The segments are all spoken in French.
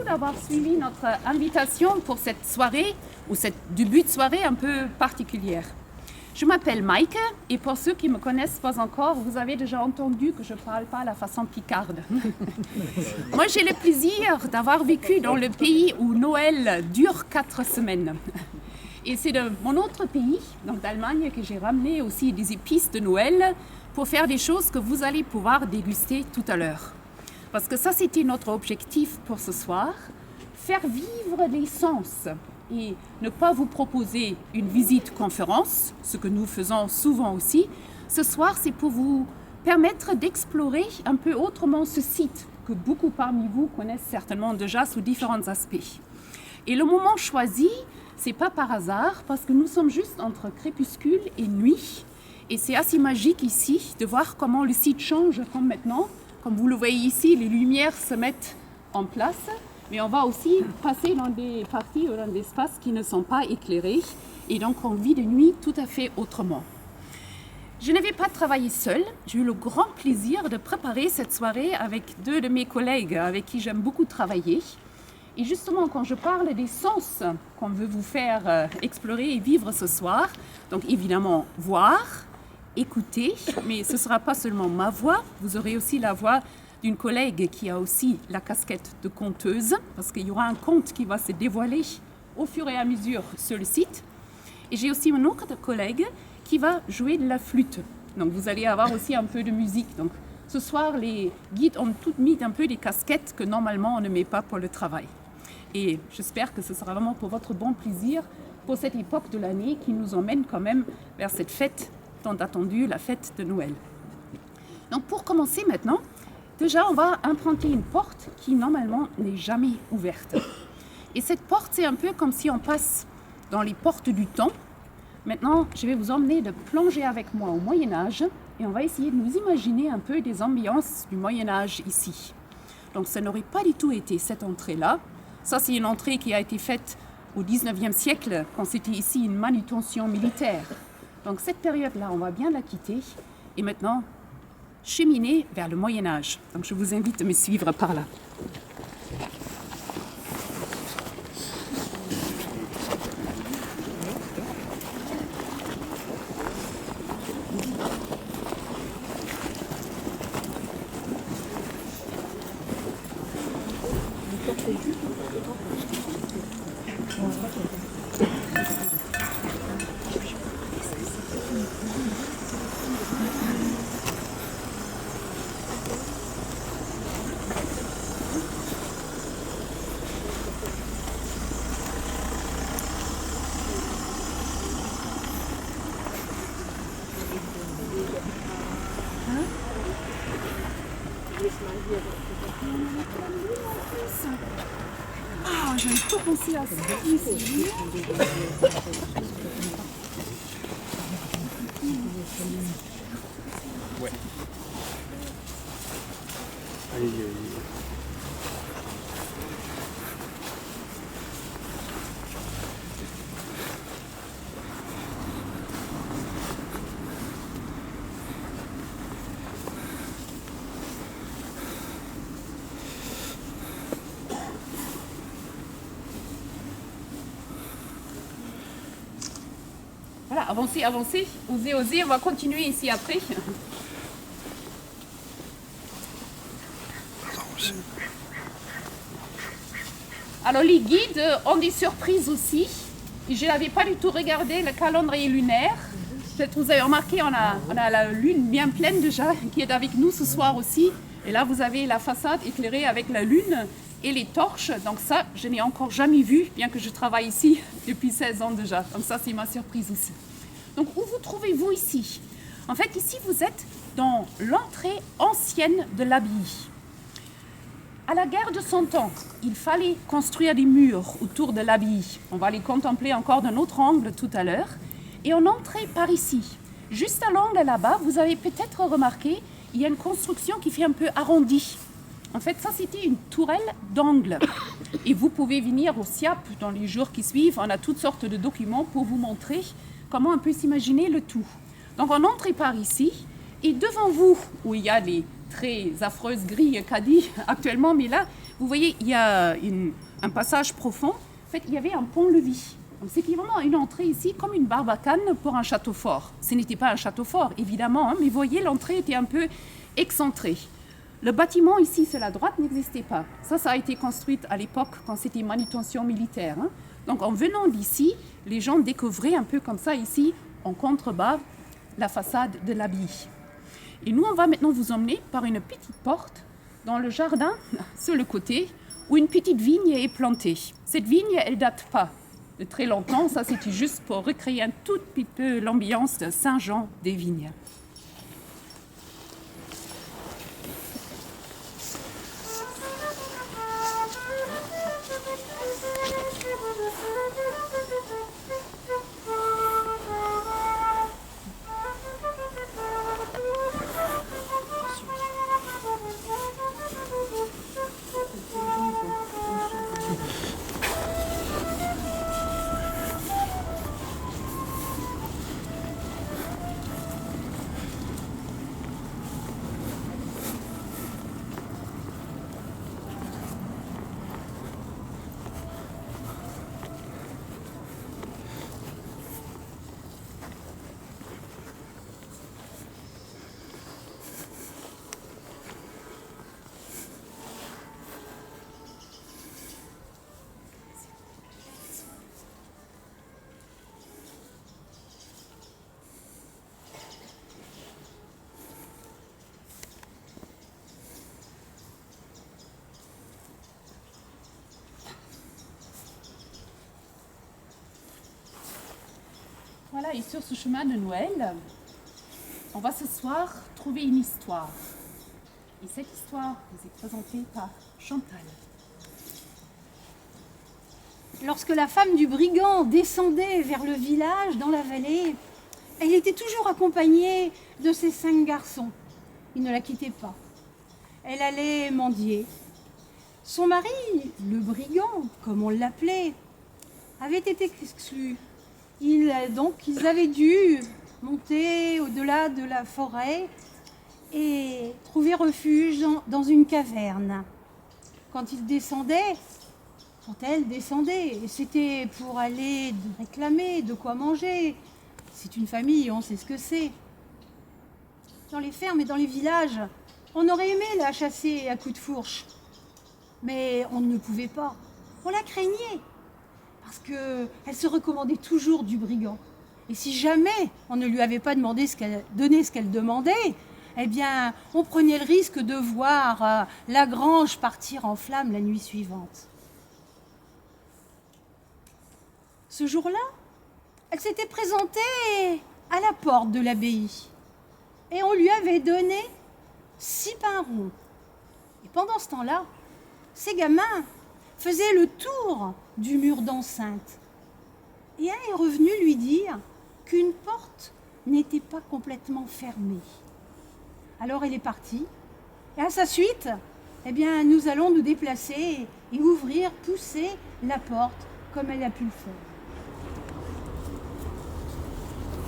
d'avoir suivi notre invitation pour cette soirée, ou cette début de soirée un peu particulière. Je m'appelle Maike, et pour ceux qui ne me connaissent pas encore, vous avez déjà entendu que je ne parle pas à la façon picarde. Moi, j'ai le plaisir d'avoir vécu dans le pays où Noël dure 4 semaines. Et c'est de mon autre pays, donc d'Allemagne, que j'ai ramené aussi des épices de Noël pour faire des choses que vous allez pouvoir déguster tout à l'heure. Parce que ça, c'était notre objectif pour ce soir, faire vivre les sens et ne pas vous proposer une visite conférence, ce que nous faisons souvent aussi. Ce soir, c'est pour vous permettre d'explorer un peu autrement ce site que beaucoup parmi vous connaissent certainement déjà sous différents aspects. Et le moment choisi, c'est pas par hasard, parce que nous sommes juste entre crépuscule et nuit. Et c'est assez magique ici de voir comment le site change comme maintenant. Comme vous le voyez ici, les lumières se mettent en place, mais on va aussi passer dans des parties ou dans des espaces qui ne sont pas éclairés. Et donc on vit de nuit tout à fait autrement. Je n'avais pas travaillé seule. J'ai eu le grand plaisir de préparer cette soirée avec 2 de mes collègues avec qui j'aime beaucoup travailler. Et justement, quand je parle des sens qu'on veut vous faire explorer et vivre ce soir, donc évidemment voir, écouter, mais ce ne sera pas seulement ma voix, vous aurez aussi la voix d'une collègue qui a aussi la casquette de conteuse, parce qu'il y aura un conte qui va se dévoiler au fur et à mesure sur le site. Et j'ai aussi un autre collègue qui va jouer de la flûte. Donc vous allez avoir aussi un peu de musique. Donc ce soir, les guides ont toutes mis un peu des casquettes que normalement on ne met pas pour le travail. Et j'espère que ce sera vraiment pour votre bon plaisir pour cette époque de l'année qui nous emmène quand même vers cette fête tant attendue, la fête de Noël. Donc pour commencer maintenant, déjà on va emprunter une porte qui normalement n'est jamais ouverte. Et cette porte, c'est un peu comme si on passe dans les portes du temps. Maintenant, je vais vous emmener de plonger avec moi au Moyen-Âge et on va essayer de nous imaginer un peu des ambiances du Moyen-Âge ici. Donc ça n'aurait pas du tout été cette entrée-là. Ça, c'est une entrée qui a été faite au 19e siècle, quand c'était ici une manutention militaire. Donc cette période-là, on va bien la quitter. Et maintenant, cheminer vers le Moyen-Âge. Donc je vous invite à me suivre par là. Ah, j'avais pas pensé à ça. Ouais. Allez. Voilà, avancez, osez, on va continuer ici après. Alors les guides ont des surprises aussi. Je n'avais pas du tout regardé le calendrier lunaire. Peut-être vous avez remarqué, on a la lune bien pleine déjà, qui est avec nous ce soir aussi. Et là, vous avez la façade éclairée avec la lune et les torches. Donc ça, je n'ai encore jamais vu, bien que je travaille ici depuis 16 ans déjà. Donc ça, c'est ma surprise aussi. Donc où vous trouvez-vous ici? En fait, ici, vous êtes dans l'entrée ancienne de l'abbaye. À la guerre de 100 ans, il fallait construire des murs autour de l'abbaye. On va les contempler encore d'un autre angle tout à l'heure. Et on entrait par ici. Juste à l'angle là-bas, vous avez peut-être remarqué, il y a une construction qui fait un peu arrondie. En fait, ça, c'était une tourelle d'angle. Et vous pouvez venir au SIAP dans les jours qui suivent. On a toutes sortes de documents pour vous montrer comment on peut s'imaginer le tout. Donc, on entre par ici. Et devant vous, où il y a les très affreuse grille caddie actuellement, mais là, vous voyez, il y a un passage profond. En fait, il y avait un pont-levis. Donc, c'était vraiment une entrée ici, comme une barbacane pour un château fort. Ce n'était pas un château fort, évidemment, hein, mais vous voyez, l'entrée était un peu excentrée. Le bâtiment ici, sur la droite, n'existait pas. Ça a été construit à l'époque quand c'était manutention militaire. Hein. Donc, en venant d'ici, les gens découvraient un peu comme ça, ici, en contrebas, la façade de l'abbaye. Et nous, on va maintenant vous emmener par une petite porte dans le jardin, sur le côté, où une petite vigne est plantée. Cette vigne, elle date pas de très longtemps. Ça, c'était juste pour recréer un tout petit peu l'ambiance de Saint-Jean-des-Vignes. Voilà, et sur ce chemin de Noël, on va ce soir trouver une histoire. Et cette histoire vous est présentée par Chantal. Lorsque la femme du brigand descendait vers le village dans la vallée, elle était toujours accompagnée de ses 5 garçons. Ils ne la quittaient pas. Elle allait mendier. Son mari, le brigand, comme on l'appelait, avait été exclu. Ils avaient dû monter au-delà de la forêt et trouver refuge dans une caverne. Quand elle descendait, c'était pour aller réclamer de quoi manger. C'est une famille, on sait ce que c'est. Dans les fermes et dans les villages, on aurait aimé la chasser à coups de fourche. Mais on ne pouvait pas. On la craignait. Parce qu'elle se recommandait toujours du brigand. Et si jamais on ne lui avait pas donné ce qu'elle demandait, eh bien, on prenait le risque de voir la grange partir en flammes la nuit suivante. Ce jour-là, elle s'était présentée à la porte de l'abbaye. Et on lui avait donné 6 pains ronds. Et pendant ce temps-là, ces gamins faisaient le tour du mur d'enceinte. Et un est revenu lui dire qu'une porte n'était pas complètement fermée. Alors elle est partie. Et à sa suite, eh bien, nous allons nous déplacer et ouvrir, pousser la porte comme elle a pu le faire.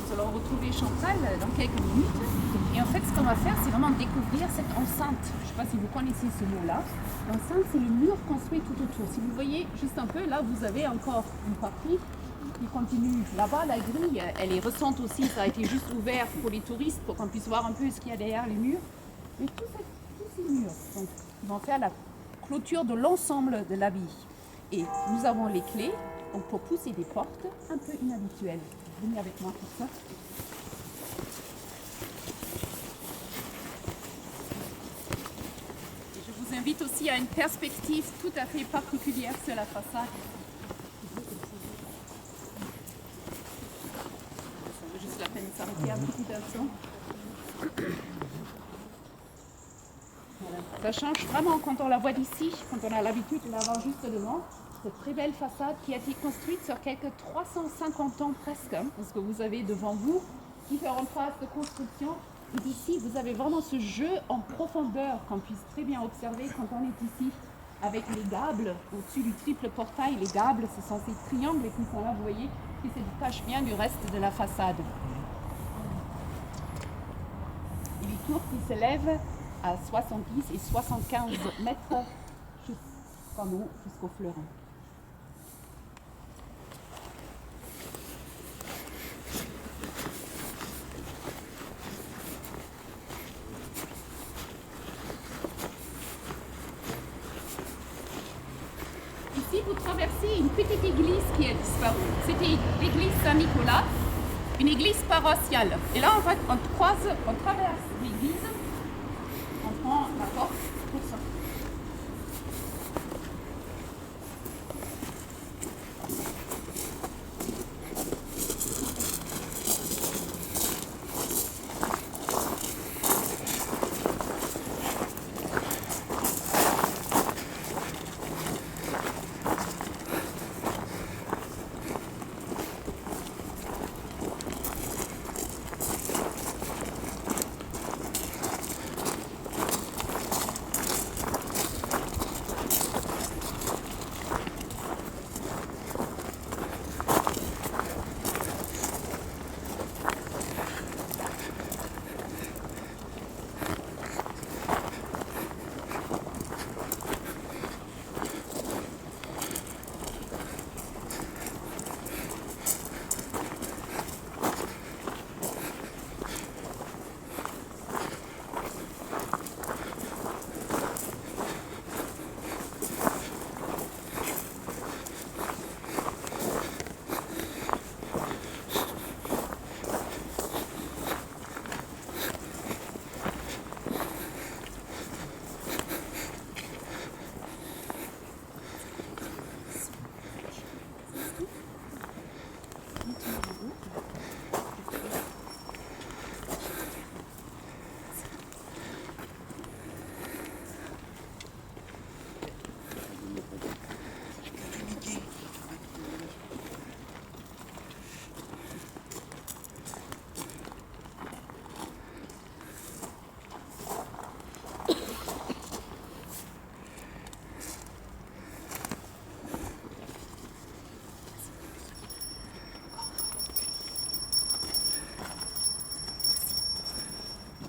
Nous allons retrouver Chantal dans quelques minutes. Et en fait, ce qu'on va faire, c'est vraiment découvrir cette enceinte. Je ne sais pas si vous connaissez ce mot-là. L'enceinte, c'est le mur construit tout autour. Si vous voyez juste un peu, là, vous avez encore une partie qui continue. Là-bas, la grille, elle est récente aussi. Ça a été juste ouvert pour les touristes, pour qu'on puisse voir un peu ce qu'il y a derrière les murs. Et tous ces murs, donc, ils vont faire la clôture de l'ensemble de l'abbaye. Et nous avons les clés donc, pour pousser des portes un peu inhabituelles. Venez avec moi pour ça. Et je vous invite aussi à une perspective tout à fait particulière sur la façade. Ça vaut juste la peine de s'arrêter un petit instant. Voilà. Ça change vraiment quand on la voit d'ici, quand on a l'habitude de la voir juste devant. Cette très belle façade qui a été construite sur quelques 350 ans presque, hein, parce que vous avez devant vous différentes phases de construction. Et ici, vous avez vraiment ce jeu en profondeur qu'on puisse très bien observer quand on est ici, avec les gables au-dessus du triple portail. Les gables, ce sont ces triangles qui sont là, vous voyez, qui se détachent bien du reste de la façade. Et les tours qui s'élèvent à 70 et 75 mètres jusqu'en haut, jusqu'au fleuron. Ici, vous traversez une petite église qui a disparu. C'était l'église Saint-Nicolas, une église paroissiale. Et là, on traverse l'église, on prend la porte pour sortir.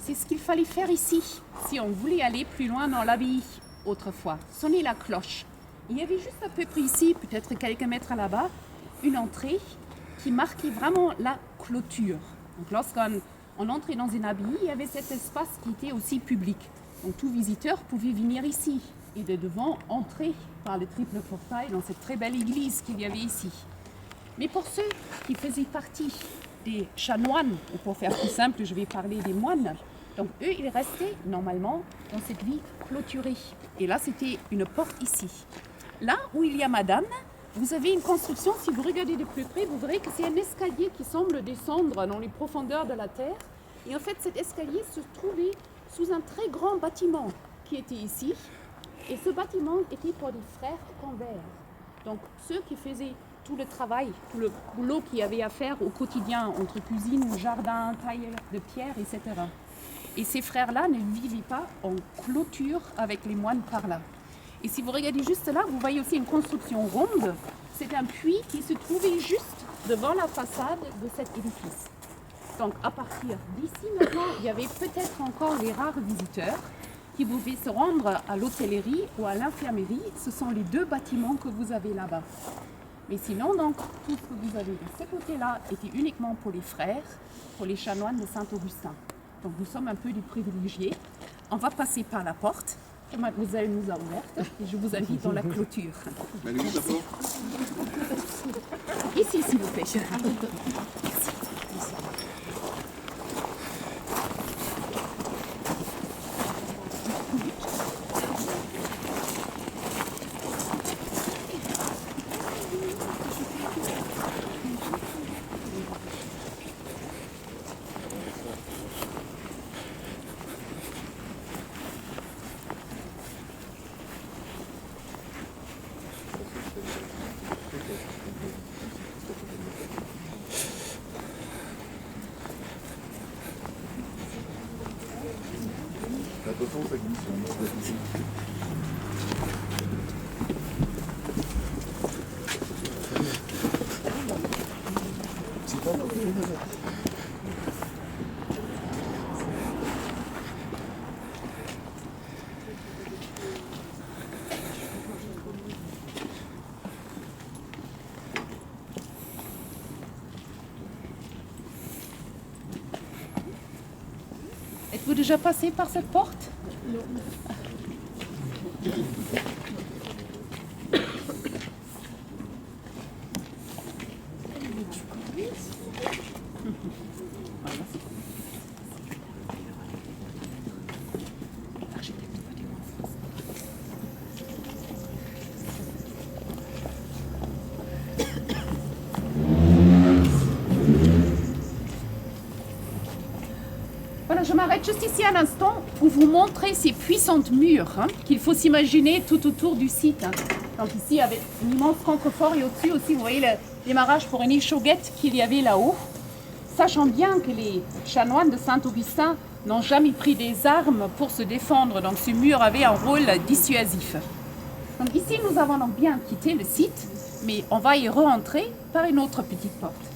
C'est ce qu'il fallait faire ici, si on voulait aller plus loin dans l'abbaye autrefois. Sonner la cloche. Il y avait juste à peu près ici, peut-être quelques mètres là-bas, une entrée qui marquait vraiment la clôture. Donc lorsqu'on entrait dans une abbaye, il y avait cet espace qui était aussi public. Donc tout visiteur pouvait venir ici et de devant entrer par le triple portail dans cette très belle église qu'il y avait ici. Mais pour ceux qui faisaient partie des chanoines, ou pour faire plus simple, je vais parler des moines, donc eux, ils restaient normalement dans cette vie clôturée. Et là, c'était une porte ici. Là où il y a Madame, vous avez une construction, si vous regardez de plus près, vous verrez que c'est un escalier qui semble descendre dans les profondeurs de la terre. Et en fait, cet escalier se trouvait sous un très grand bâtiment qui était ici. Et ce bâtiment était pour des frères convers. Donc ceux qui faisaient tout le travail, tout le boulot qu'il y avait à faire au quotidien, entre cuisine, jardin, taille de pierre, etc. Et ces frères-là ne vivaient pas en clôture avec les moines par là. Et si vous regardez juste là, vous voyez aussi une construction ronde. C'est un puits qui se trouvait juste devant la façade de cet édifice. Donc à partir d'ici maintenant, il y avait peut-être encore les rares visiteurs qui pouvaient se rendre à l'hôtellerie ou à l'infirmerie. Ce sont les deux bâtiments que vous avez là-bas. Mais sinon, donc, tout ce que vous avez de ce côté-là était uniquement pour les frères, pour les chanoines de Saint-Augustin. Donc nous sommes un peu des privilégiés. On va passer par la porte que mademoiselle nous a ouverte et je vous invite dans la clôture. Ici, s'il vous plaît. Attention, ça glisse. Êtes-vous déjà passé par cette porte? Voilà, je m'arrête juste ici un instant pour vous montrer ces puissantes murs qu'il faut s'imaginer tout autour du site. Donc ici, avec un immense contrefort et au-dessus aussi, vous voyez le démarrage pour une échauguette qu'il y avait là-haut. Sachant bien que les chanoines de Saint-Augustin n'ont jamais pris des armes pour se défendre, donc ce mur avait un rôle dissuasif. Donc ici, nous avons donc bien quitté le site, mais on va y re-entrer par une autre petite porte.